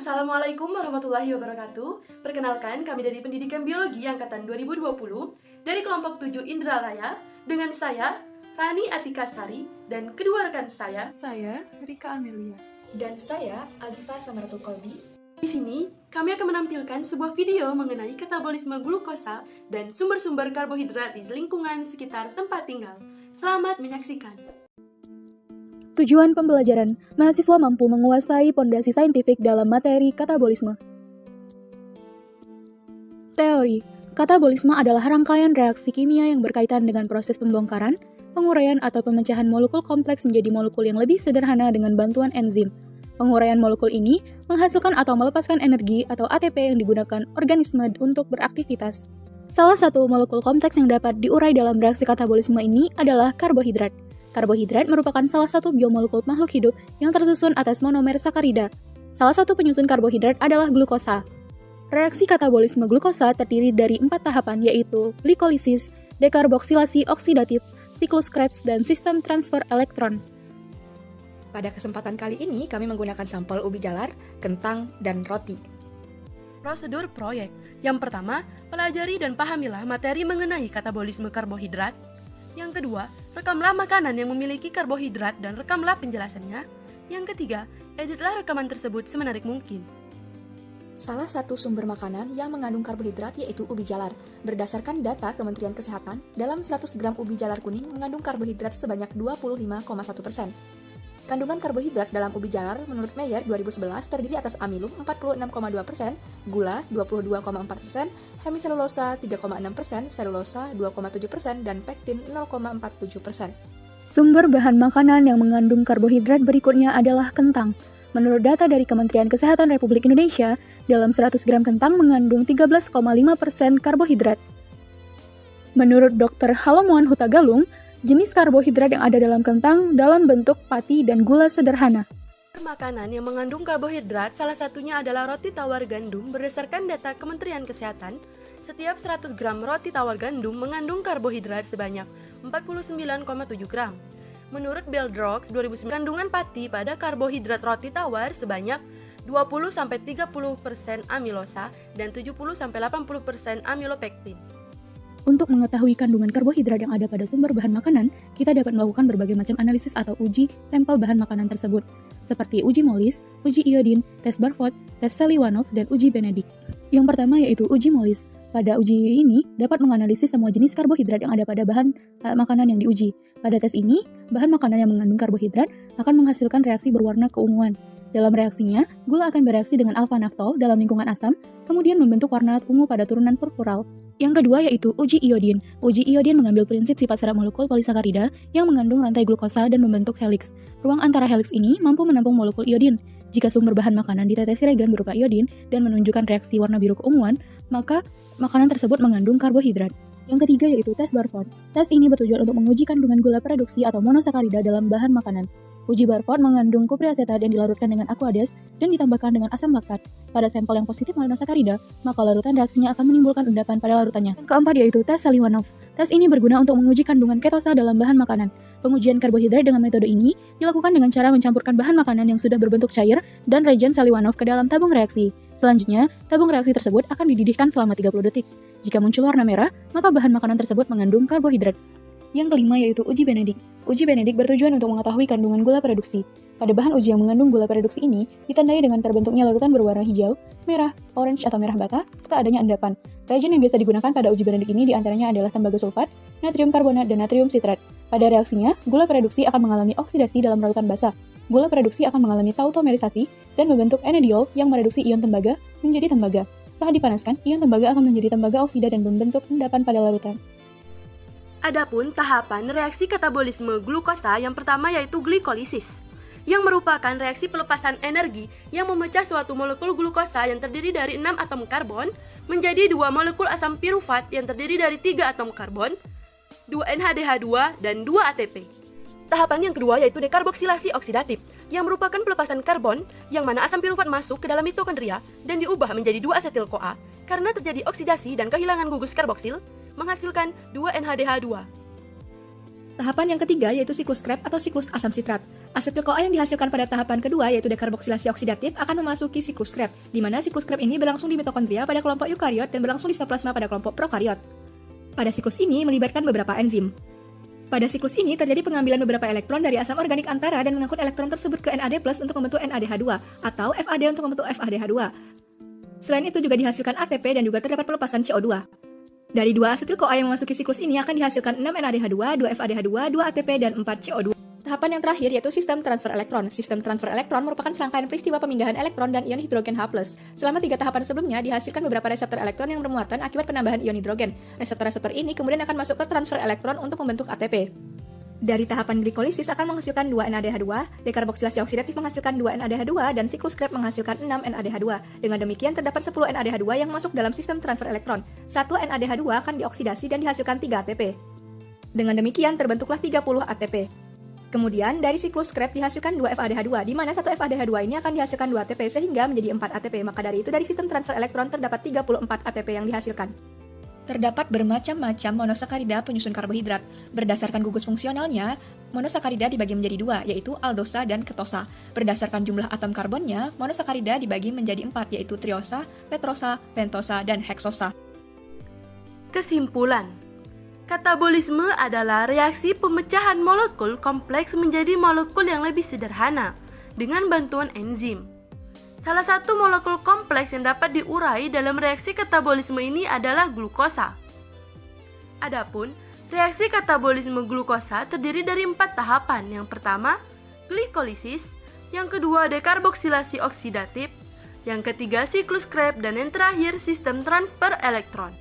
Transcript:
Assalamualaikum warahmatullahi wabarakatuh. Perkenalkan, kami dari Pendidikan Biologi Angkatan 2020 dari kelompok 7 Indralaya dengan saya, Rani Atika Sari, dan kedua rekan saya Rika Amelia. Dan saya, Alifa Samaratul Kolbi. Di sini, kami akan menampilkan sebuah video mengenai katabolisme glukosa dan sumber-sumber karbohidrat di lingkungan sekitar tempat tinggal. Selamat menyaksikan. Tujuan pembelajaran, mahasiswa mampu menguasai pondasi saintifik dalam materi katabolisme. Teori, katabolisme adalah rangkaian reaksi kimia yang berkaitan dengan proses pembongkaran, penguraian atau pemecahan molekul kompleks menjadi molekul yang lebih sederhana dengan bantuan enzim. Penguraian molekul ini menghasilkan atau melepaskan energi atau ATP yang digunakan organisme untuk beraktivitas. Salah satu molekul kompleks yang dapat diurai dalam reaksi katabolisme ini adalah karbohidrat. Karbohidrat merupakan salah satu biomolekul makhluk hidup yang tersusun atas monomer sakarida. Salah satu penyusun karbohidrat adalah glukosa. Reaksi katabolisme glukosa terdiri dari 4 tahapan yaitu glikolisis, dekarboksilasi oksidatif, siklus Krebs, dan sistem transfer elektron. Pada kesempatan kali ini, kami menggunakan sampel ubi jalar, kentang, dan roti. Prosedur proyek. Yang pertama, pelajari dan pahamilah materi mengenai katabolisme karbohidrat. Yang kedua, rekamlah makanan yang memiliki karbohidrat dan rekamlah penjelasannya. Yang ketiga, editlah rekaman tersebut semenarik mungkin. Salah satu sumber makanan yang mengandung karbohidrat yaitu ubi jalar. Berdasarkan data Kementerian Kesehatan, dalam 100 gram ubi jalar kuning mengandung karbohidrat sebanyak 25,1%. Kandungan karbohidrat dalam ubi jalar menurut Meyer 2011 terdiri atas amilum 46,2%, gula 22,4%, hemiselulosa 3,6%, selulosa 2,7%, dan pektin 0,47%. Sumber bahan makanan yang mengandung karbohidrat berikutnya adalah kentang. Menurut data dari Kementerian Kesehatan Republik Indonesia, dalam 100 gram kentang mengandung 13,5% karbohidrat. Menurut Dr. Halomuan Hutagalung, jenis karbohidrat yang ada dalam kentang dalam bentuk pati dan gula sederhana. Makanan yang mengandung karbohidrat salah satunya adalah roti tawar gandum. Berdasarkan data Kementerian Kesehatan, setiap 100 gram roti tawar gandum mengandung karbohidrat sebanyak 49,7 gram. Menurut Beldrox 2009, kandungan pati pada karbohidrat roti tawar sebanyak 20-30% amilosa dan 70-80% amilopektin. Untuk mengetahui kandungan karbohidrat yang ada pada sumber bahan makanan, kita dapat melakukan berbagai macam analisis atau uji sampel bahan makanan tersebut, seperti uji Molis, uji iodin, tes Barford, tes Seliwanov, dan uji Benedict. Yang pertama yaitu uji Molis. Pada uji ini dapat menganalisis semua jenis karbohidrat yang ada pada bahan makanan yang diuji. Pada tes ini, bahan makanan yang mengandung karbohidrat akan menghasilkan reaksi berwarna keunguan. Dalam reaksinya, gula akan bereaksi dengan alfa-naftol dalam lingkungan asam, kemudian membentuk warna ungu pada turunan purpural. Yang kedua yaitu uji iodin. Uji iodin mengambil prinsip sifat serat molekul polisakarida yang mengandung rantai glukosa dan membentuk heliks. Ruang antara heliks ini mampu menampung molekul iodin. Jika sumber bahan makanan ditetesi reagen berupa iodin dan menunjukkan reaksi warna biru keunguan, maka makanan tersebut mengandung karbohidrat. Yang ketiga yaitu tes Barford. Tes ini bertujuan untuk menguji kandungan gula reduksi atau monosakarida dalam bahan makanan. Uji Barford mengandung kupriasetat yang dilarutkan dengan aqueous dan ditambahkan dengan asam laktat. Pada sampel yang positif monosakarida, maka larutan reaksinya akan menimbulkan endapan pada larutannya. Yang keempat yaitu tes Seliwanov. Tes ini berguna untuk menguji kandungan ketosa dalam bahan makanan. Pengujian karbohidrat dengan metode ini dilakukan dengan cara mencampurkan bahan makanan yang sudah berbentuk cair dan reagen Seliwanov ke dalam tabung reaksi. Selanjutnya, tabung reaksi tersebut akan dididihkan selama 30 detik. Jika muncul warna merah, maka bahan makanan tersebut mengandung karbohidrat. Yang kelima yaitu uji Benedict. Uji Benedict bertujuan untuk mengetahui kandungan gula reduksi. Pada bahan uji yang mengandung gula reduksi ini ditandai dengan terbentuknya larutan berwarna hijau, merah, orange atau merah bata, serta adanya endapan. Reagen yang biasa digunakan pada uji Benedict ini diantaranya adalah tembaga sulfat, natrium karbonat, dan natrium sitrat. Pada reaksinya, gula reduksi akan mengalami oksidasi dalam larutan basah. Gula reduksi akan mengalami tautomerisasi dan membentuk enediol yang mereduksi ion tembaga menjadi tembaga. Saat dipanaskan, ion tembaga akan menjadi tembaga oksida dan membentuk endapan pada larutan. Adapun tahapan reaksi katabolisme glukosa yang pertama yaitu glikolisis, yang merupakan reaksi pelepasan energi yang memecah suatu molekul glukosa yang terdiri dari 6 atom karbon menjadi 2 molekul asam pirufat yang terdiri dari 3 atom karbon, 2 NHDH2, dan 2 ATP. Tahapan yang kedua yaitu dekarboksilasi oksidatif, yang merupakan pelepasan karbon yang mana asam pirufat masuk ke dalam mitokondria dan diubah menjadi 2 asetil-CoA karena terjadi oksidasi dan kehilangan gugus karboksil, menghasilkan 2 NHDH2. Tahapan yang ketiga yaitu siklus Krebs atau siklus asam sitrat. Asetil-CoA yang dihasilkan pada tahapan kedua yaitu dekarboksilasi oksidatif akan memasuki siklus Krebs, di mana siklus Krebs ini berlangsung di mitokondria pada kelompok eukariot dan berlangsung di sitoplasma pada kelompok prokariot. Pada siklus ini melibatkan beberapa enzim. Pada siklus ini terjadi pengambilan beberapa elektron dari asam organik antara dan mengangkut elektron tersebut ke NAD+ untuk membentuk NADH2 atau FAD untuk membentuk FADH2. Selain itu juga dihasilkan ATP dan juga terdapat pelepasan CO2. Dari 2 asetil-CoA yang memasuki siklus ini akan dihasilkan 6 NADH2, 2 FADH2, 2 ATP, dan 4 CO2. Tahapan yang terakhir yaitu sistem transfer elektron. Sistem transfer elektron merupakan serangkaian peristiwa pemindahan elektron dan ion hidrogen H+. Selama 3 tahapan sebelumnya dihasilkan beberapa reseptor elektron yang bermuatan akibat penambahan ion hidrogen. Reseptor-reseptor ini kemudian akan masuk ke transfer elektron untuk membentuk ATP. Dari tahapan glikolisis akan menghasilkan 2 NADH2, dekarboksilasi oksidatif menghasilkan 2 NADH2, dan siklus Krebs menghasilkan 6 NADH2. Dengan demikian terdapat 10 NADH2 yang masuk dalam sistem transfer elektron. 1 NADH2 akan dioksidasi dan dihasilkan 3 ATP. Dengan demikian terbentuklah 30 ATP. Kemudian dari siklus Krebs dihasilkan 2 FADH2, di mana 1 FADH2 ini akan dihasilkan 2 ATP sehingga menjadi 4 ATP. Maka dari itu dari sistem transfer elektron terdapat 34 ATP yang dihasilkan. Terdapat bermacam-macam monosakarida penyusun karbohidrat. Berdasarkan gugus fungsionalnya, monosakarida dibagi menjadi 2, yaitu aldosa dan ketosa. Berdasarkan jumlah atom karbonnya, monosakarida dibagi menjadi 4, yaitu triosa, tetrosa, pentosa, dan heksosa. Kesimpulan, katabolisme adalah reaksi pemecahan molekul kompleks menjadi molekul yang lebih sederhana dengan bantuan enzim. Salah satu molekul kompleks yang dapat diurai dalam reaksi katabolisme ini adalah glukosa. Adapun, reaksi katabolisme glukosa terdiri dari 4 tahapan. Yang pertama, glikolisis, yang kedua dekarboksilasi oksidatif, yang ketiga siklus Krebs, dan yang terakhir sistem transfer elektron.